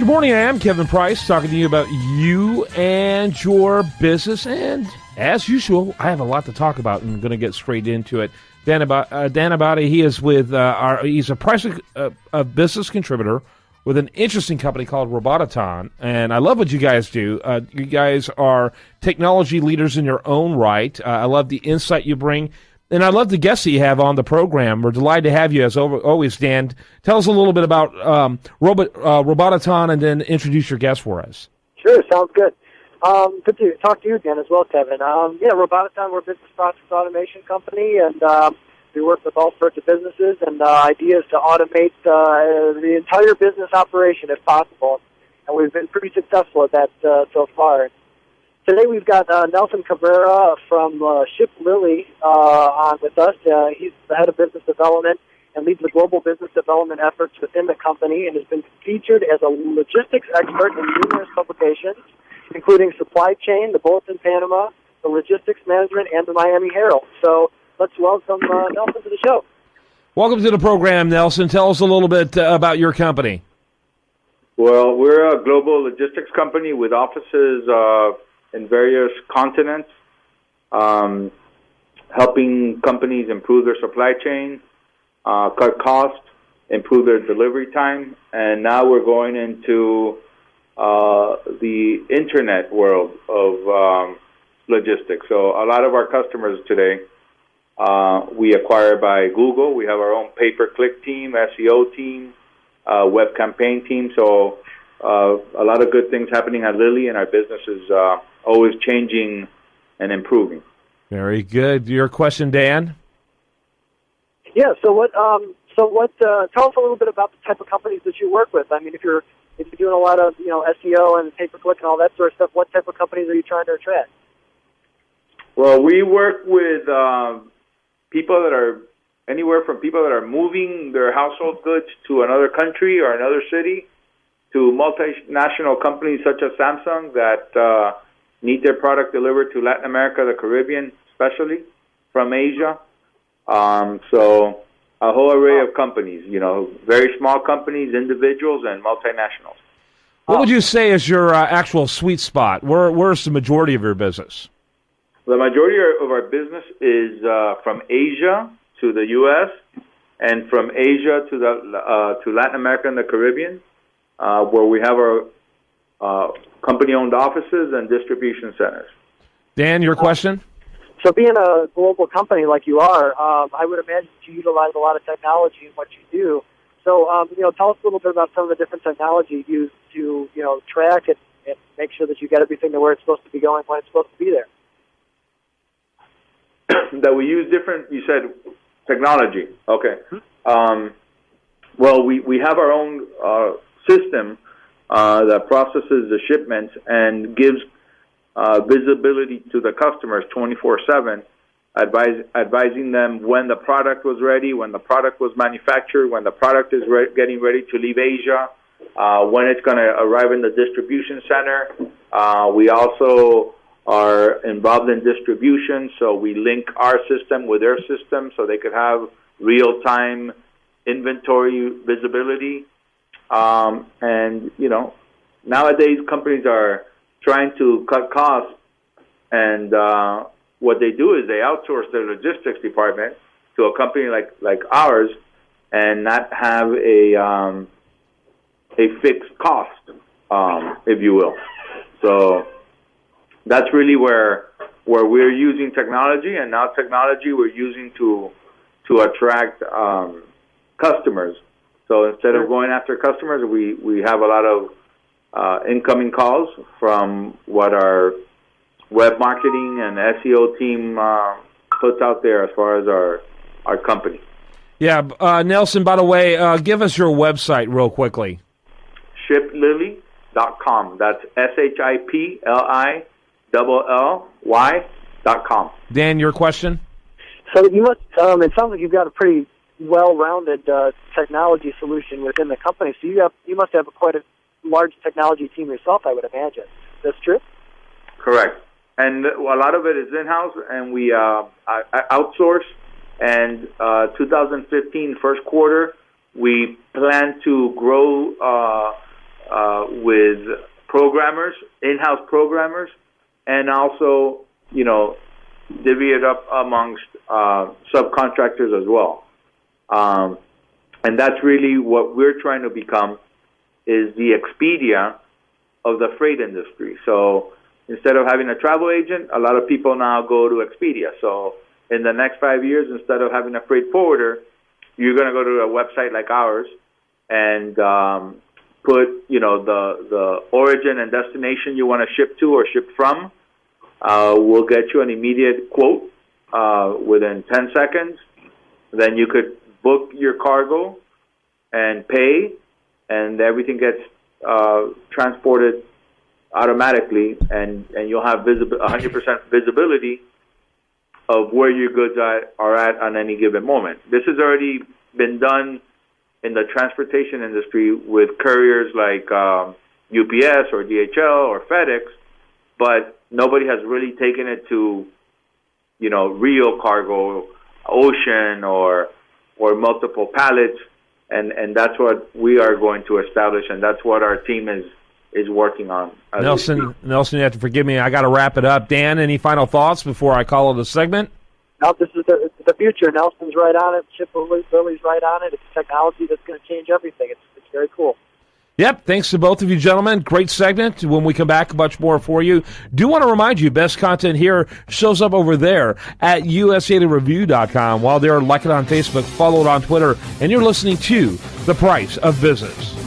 Good morning, I am Kevin Price, talking to you about you and your business. And as usual, I have a lot to talk about, and I'm going to get straight into it. Dan Abbate, he is with he's a price business contributor with an interesting company called Robotaton, and I love what you guys do. You guys are technology leaders in your own right. I love the insight you bring. And I love the guests that you have on the program. We're delighted to have you, as always, Dan. Tell us a little bit about Robotaton, and then introduce your guest for us. Sure, sounds good. Good to talk to you again as well, Kevin. Robotaton, we're a business process automation company, and we work with all sorts of businesses and ideas to automate the entire business operation if possible. And we've been pretty successful at that so far. Today we've got Nelson Cabrera from Ship Lily on with us. He's the head of business development and leads the global business development efforts within the company, and has been featured as a logistics expert in numerous publications, including Supply Chain, the Bulletin Panama, the Logistics Management, and the Miami Herald. So let's welcome Nelson to the show. Welcome to the program, Nelson. Tell us a little bit about your company. Well, we're a global logistics company with offices in various continents, helping companies improve their supply chain, cut costs, improve their delivery time, and now we're going into the internet world of logistics. So a lot of our customers today, we acquire by Google. We have our own pay-per-click team, SEO team, web campaign team. So a lot of good things happening at Lilly, and our business is always changing and improving. Very good. Your question, Dan? Yeah. So what? Tell us a little bit about the type of companies that you work with. I mean, if you're doing a lot of SEO and pay-per-click and all that sort of stuff, what type of companies are you trying to attract? Well, we work with people that are anywhere from people that are moving their household goods to another country or another city, to multinational companies such as Samsung that need their product delivered to Latin America, the Caribbean, especially from Asia. So a whole array of companies, very small companies, individuals, and multinationals. What would you say is your actual sweet spot? Where's the majority of your business? The majority of our business is from Asia to the U.S. and from Asia to Latin America and the Caribbean, where we have our company-owned offices and distribution centers. Dan, your question? So being a global company like you are, I would imagine you utilize a lot of technology in what you do. So, tell us a little bit about some of the different technology you use to, track and make sure that you get everything to where it's supposed to be going when it's supposed to be there. That we use different, you said, technology. Okay. Well, we have our own system that processes the shipments and gives visibility to the customers 24/7, advising them when the product was ready, when the product was manufactured, when the product is getting ready to leave Asia, when it's going to arrive in the distribution center. We also are involved in distribution, so we link our system with their system so they could have real-time inventory visibility. And, nowadays companies are trying to cut costs, and what they do is they outsource their logistics department to a company like ours and not have a fixed cost, if you will. So that's really where we're using technology, and now technology we're using to attract customers. So instead of going after customers, we have a lot of incoming calls from what our web marketing and SEO team puts out there as far as our company. Yeah, Nelson, by the way, give us your website real quickly. ShipLily.com. That's ShipLily.com. Dan, your question? So you must. It sounds like you've got a pretty well-rounded technology solution within the company. So you must have quite a large technology team yourself, I would imagine. That's true? Correct. And a lot of it is in-house, and we outsource. And 2015 first quarter, we plan to grow with programmers, in-house programmers, and also, divvy it up amongst subcontractors as well. And that's really what we're trying to become, is the Expedia of the freight industry. So instead of having a travel agent, a lot of people now go to Expedia. So in the next 5 years, instead of having a freight forwarder, you're going to go to a website like ours and put, the origin and destination you want to ship to or ship from. We'll get you an immediate quote within 10 seconds. Then you could book your cargo and pay, and everything gets transported automatically, and you'll have 100% visibility of where your goods are at on any given moment. This has already been done in the transportation industry with couriers like UPS or DHL or FedEx, but nobody has really taken it to, real cargo, ocean or multiple pallets, and that's what we are going to establish, and that's what our team is working on. Nelson, you have to forgive me. I got to wrap it up. Dan, any final thoughts before I call it a segment? No, this is the future. Nelson's right on it. Chip Lilly's right on it. It's technology that's going to change everything. It's very cool. Yep, thanks to both of you gentlemen. Great segment. When we come back, much more for you. Do want to remind you, best content here shows up over there at usadailyreview.com. While there, like it on Facebook, follow it on Twitter, and you're listening to The Price of Business.